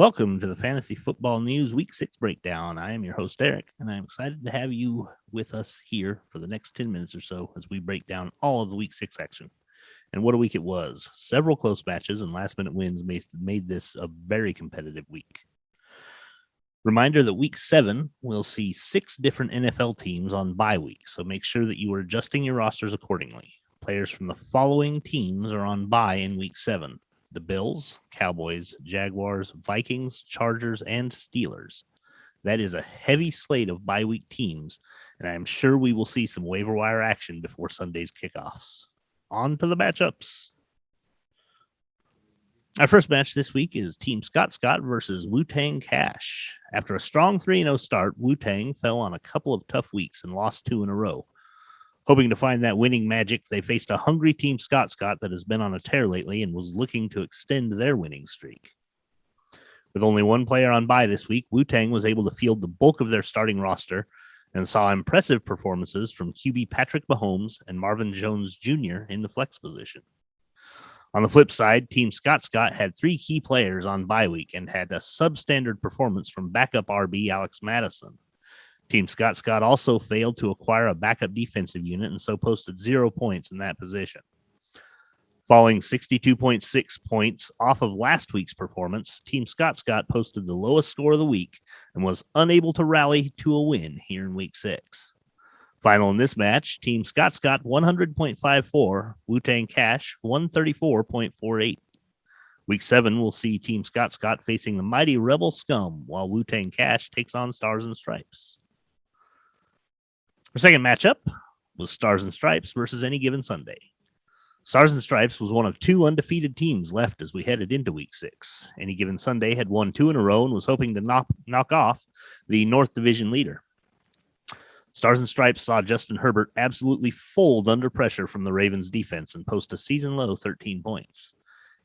Welcome to the Fantasy Football News Week 6 breakdown. I am your host, Eric, and I'm excited to have you with us here for the next 10 minutes or so as we break down all of the Week 6 action. And what a week it was. Several close matches and last-minute wins made this a very competitive week. Reminder that Week 7 will see 6 different NFL teams on bye week, so make sure that you are adjusting your rosters accordingly. Players from the following teams are on bye in Week 7. The Bills, Cowboys, Jaguars, Vikings, Chargers, and Steelers. That is a heavy slate of bye week teams, and I am sure we will see some waiver wire action before Sunday's kickoffs. On to the matchups. Our first match this week is Team Scott versus Wu-Tang Cash. After a strong 3-0 start, Wu-Tang fell on a couple of tough weeks and lost 2 in a row. Hoping to find that winning magic, they faced a hungry Team Scott that has been on a tear lately and was looking to extend their winning streak. With only one player on bye this week, Wu-Tang was able to field the bulk of their starting roster and saw impressive performances from QB Patrick Mahomes and Marvin Jones Jr. in the flex position. On the flip side, Team Scott had 3 key players on bye week and had a substandard performance from backup RB Alex Madison. Team Scott also failed to acquire a backup defensive unit and so posted 0 points in that position. Falling 62.6 points off of last week's performance, Team Scott posted the lowest score of the week and was unable to rally to a win here in Week 6. Final in this match, Team Scott 100.54, Wu-Tang Cash 134.48. Week 7 will see Team Scott facing the mighty Rebel Scum, while Wu-Tang Cash takes on Stars and Stripes. Our second matchup was Stars and Stripes versus Any Given Sunday. Stars and Stripes was one of 2 undefeated teams left as we headed into Week 6. Any Given Sunday had won 2 in a row and was hoping to knock off the North Division leader. Stars and Stripes saw Justin Herbert absolutely fold under pressure from the Ravens defense and post a season-low 13 points.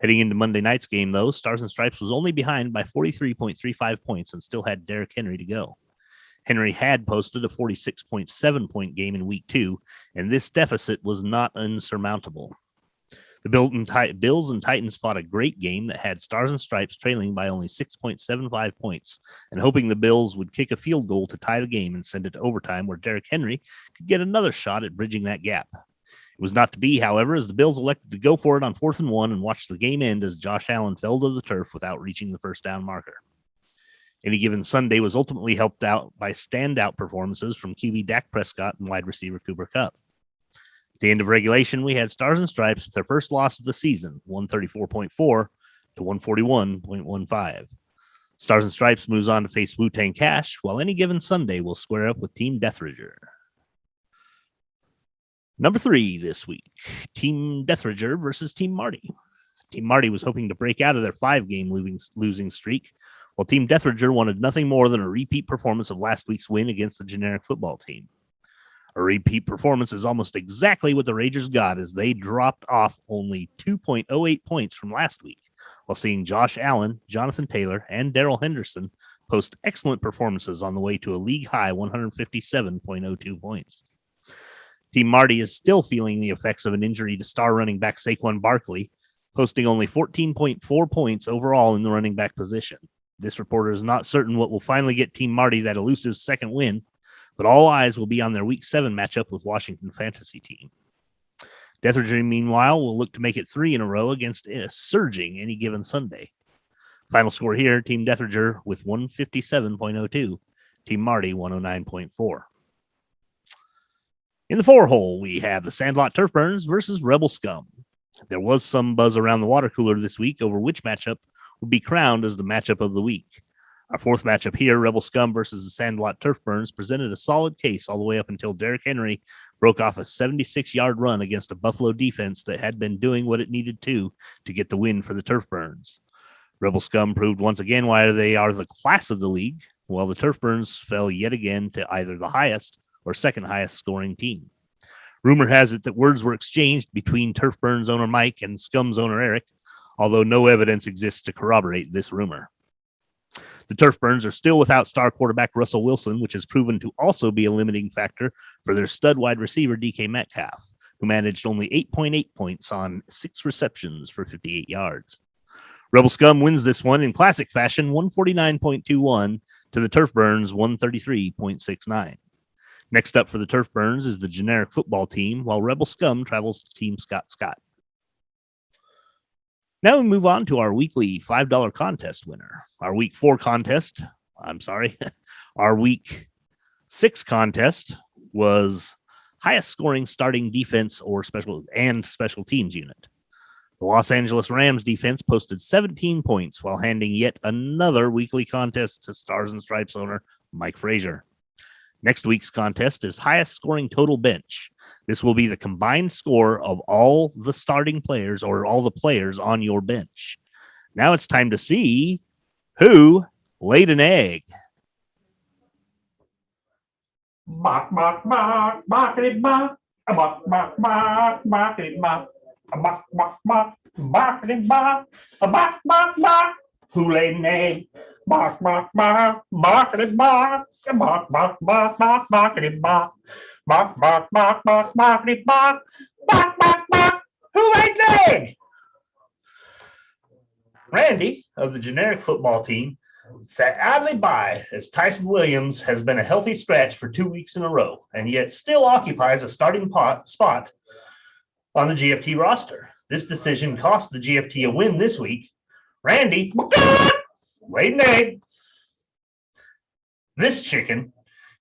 Heading into Monday night's game, though, Stars and Stripes was only behind by 43.35 points and still had Derrick Henry to go. Henry had posted a 46.7-point game in Week 2, and this deficit was not insurmountable. The Bills and Titans fought a great game that had Stars and Stripes trailing by only 6.75 points and hoping the Bills would kick a field goal to tie the game and send it to overtime where Derrick Henry could get another shot at bridging that gap. It was not to be, however, as the Bills elected to go for it on 4th and 1 and watched the game end as Josh Allen fell to the turf without reaching the first down marker. Any Given Sunday was ultimately helped out by standout performances from QB Dak Prescott and wide receiver Cooper Kupp. At the end of regulation, we had Stars and Stripes with their first loss of the season, 134.4 to 141.15. Stars and Stripes moves on to face Wu-Tang Cash, while Any Given Sunday will square up with Team Deathridger. Number 3 this week, Team Deathridger versus Team Marty. Team Marty was hoping to break out of their 5-game losing streak, while Team Deathridger wanted nothing more than a repeat performance of last week's win against the generic football team. A repeat performance is almost exactly what the Ragers got as they dropped off only 2.08 points from last week, while seeing Josh Allen, Jonathan Taylor, and Darrell Henderson post excellent performances on the way to a league-high 157.02 points. Team Marty is still feeling the effects of an injury to star running back Saquon Barkley, posting only 14.4 points overall in the running back position. This reporter is not certain what will finally get Team Marty that elusive second win, but all eyes will be on their Week 7 matchup with Washington Fantasy Team. Deathridger, meanwhile, will look to make it 3 in a row against a surging Any Given Sunday. Final score here, Team Deathridger with 157.02, Team Marty 109.4. In the 4-hole, we have the Sandlot Turf Burns versus Rebel Scum. There was some buzz around the water cooler this week over which matchup would be crowned as the matchup of the week. Our 4th matchup here, Rebel Scum versus the Sandlot Turf Burns, presented a solid case all the way up until Derrick Henry broke off a 76-yard run against a Buffalo defense that had been doing what it needed to get the win for the Turf Burns. Rebel Scum proved once again why they are the class of the league, while the Turf Burns fell yet again to either the highest or second highest scoring team. Rumor has it that words were exchanged between Turf Burns owner Mike and Scum's owner Eric, although no evidence exists to corroborate this rumor. The Turf Burns are still without star quarterback Russell Wilson, which has proven to also be a limiting factor for their stud wide receiver DK Metcalf, who managed only 8.8 points on 6 receptions for 58 yards. Rebel Scum wins this one in classic fashion, 149.21 to the Turf Burns, 133.69. Next up for the Turf Burns is the generic football team, while Rebel Scum travels to Team Scott Scott. Now we move on to our weekly $5 contest winner. Our week 6 contest was highest scoring starting defense or special teams unit. The Los Angeles Rams defense posted 17 points while handing yet another weekly contest to Stars and Stripes owner Mike Frazier. Next week's contest is highest scoring total bench. This will be the combined score of all the starting players or all the players on your bench. Now it's time to see who laid an egg. Bark, bark, bark, barkity bark, a bark, bark, bark, barkity bark, a bark, bark, bark, barkity bark, a bark, bark, bark. Who laid an egg? Bark, bark, bark, barkity bark, a bark, bark, bark, bark, barkity bark, bark, bark, bark, bark, barkity bark, bark, bark, bark. Who laid an egg? Randy of the generic football team sat idly by as Tyson Williams has been a healthy scratch for 2 weeks in a row and yet still occupies a starting spot on the GFT roster. This decision cost the GFT a win this week. Randy laid an egg. This chicken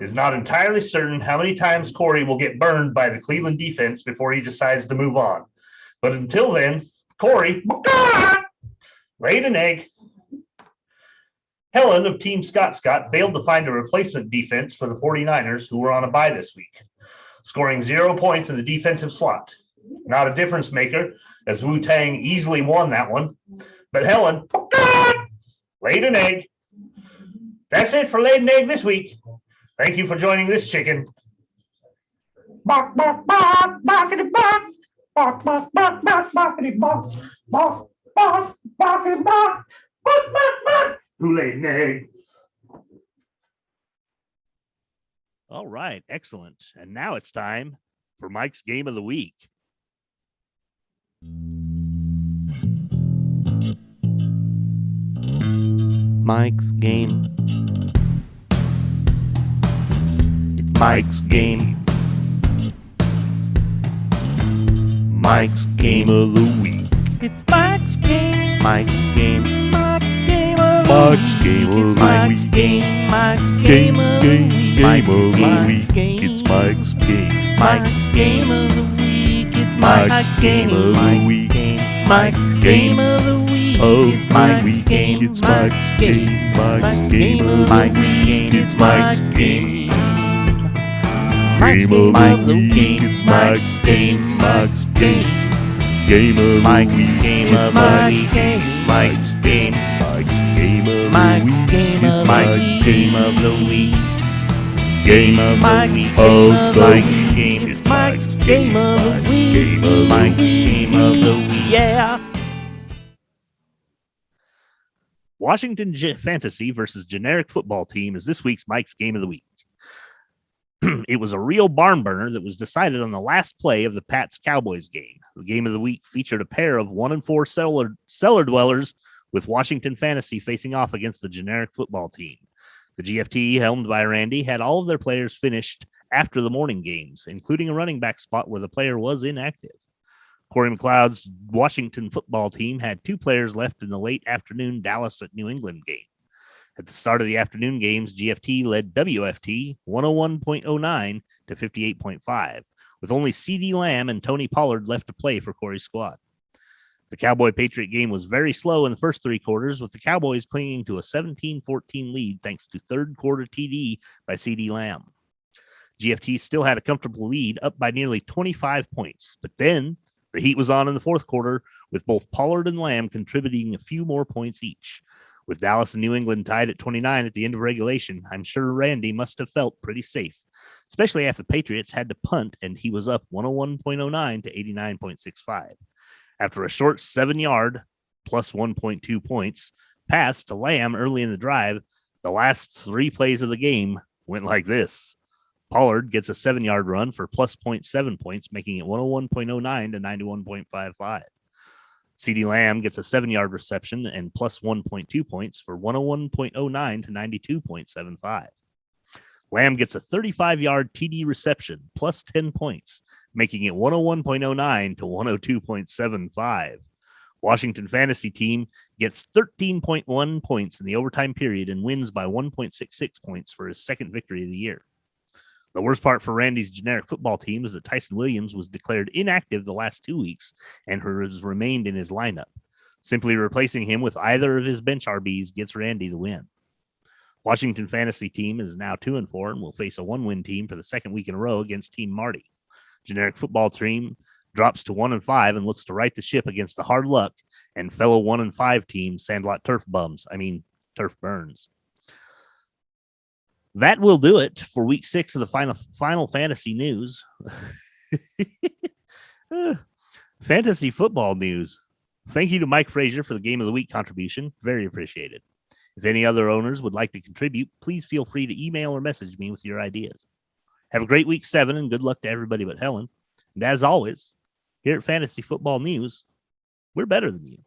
is not entirely certain how many times Corey will get burned by the Cleveland defense before he decides to move on. But until then, Corey laid an egg. Helen of Team Scott Scott failed to find a replacement defense for the 49ers, who were on a bye this week, scoring 0 points in the defensive slot. Not a difference maker, as Wu-Tang easily won that one. But Helen laid an egg. That's it for laid an egg this week. Thank you for joining this chicken. Bark, bark, bark, barkity bark. Bark, bark, bark, bark, barkity bark. Bark, bark, barkity bark. Bark, bark, bark. Who laid an egg? All right, excellent. And now it's time for Mike's Game of the Week. Mike's Game. It's Mike's Game. Mike's Game of the Week. It's Mike's Game. Mike's Game. Mike's Game of the Week. Mike's Game of the Week. Mike's Game of the Week. Mike's Game. It's Mike's Game. Mike's Game of the Week. It's Mike's Game of the Week. Mike's Game of the Week. It's Mike's Game. It's Mike's Game. Mike's Game of the Week. It's Mike's Game. Mike's Game of the Week. It's Mike's Game. Mike's Game. Game of Mike's Game. It's Mike's Game. Mike's Game. Mike's Game of Mike's Game. It's Mike's Game of the Week. Game of Mike's Game of the Week. It's Mike's Game of the Week. Mike's Game of the Week. Yeah. Washington Fantasy versus Generic Football Team is this week's Mike's Game of the Week. It was a real barn burner that was decided on the last play of the Pats-Cowboys game. The game of the week featured a pair of 1-4 cellar dwellers with Washington Fantasy facing off against the Generic Football Team. The GFT, helmed by Randy, had all of their players finished after the morning games, including a running back spot where the player was inactive. Corey McLeod's Washington Football Team had 2 players left in the late afternoon Dallas at New England game. At the start of the afternoon games, GFT led WFT 101.09 to 58.5, with only CeeDee Lamb and Tony Pollard left to play for Corey's squad. The Cowboy-Patriot game was very slow in the first 3 quarters, with the Cowboys clinging to a 17-14 lead thanks to third quarter TD by CeeDee Lamb. GFT still had a comfortable lead, up by nearly 25 points, but then the heat was on in the fourth quarter, with both Pollard and Lamb contributing a few more points each. With Dallas and New England tied at 29 at the end of regulation, I'm sure Randy must have felt pretty safe, especially after the Patriots had to punt and he was up 101.09 to 89.65. After a short 7-yard plus 1.2 points pass to Lamb early in the drive, the last 3 plays of the game went like this. Pollard gets a 7-yard run for plus 0.7 points, making it 101.09 to 91.55. CeeDee Lamb gets a 7-yard reception and plus 1.2 points for 101.09 to 92.75. Lamb gets a 35-yard TD reception plus 10 points, making it 101.09 to 102.75. Washington fantasy team gets 13.1 points in the overtime period and wins by 1.66 points for his second victory of the year. The worst part for Randy's generic football team is that Tyson Williams was declared inactive the last 2 weeks and has remained in his lineup. Simply replacing him with either of his bench RBs gets Randy the win. Washington fantasy team is now 2-4 and will face a 1-win team for the second week in a row against Team Marty. Generic football team drops to 1-5 and looks to right the ship against the hard luck and fellow 1-5 team Sandlot Turf Turf Burns. That will do it for week 6 of the final fantasy news. Fantasy football news. Thank you to Mike Frazier for the game of the week contribution. Very appreciated. If any other owners would like to contribute, please feel free to email or message me with your ideas. Have a great week 7 and good luck to everybody but Helen. And as always, here at Fantasy Football News, we're better than you.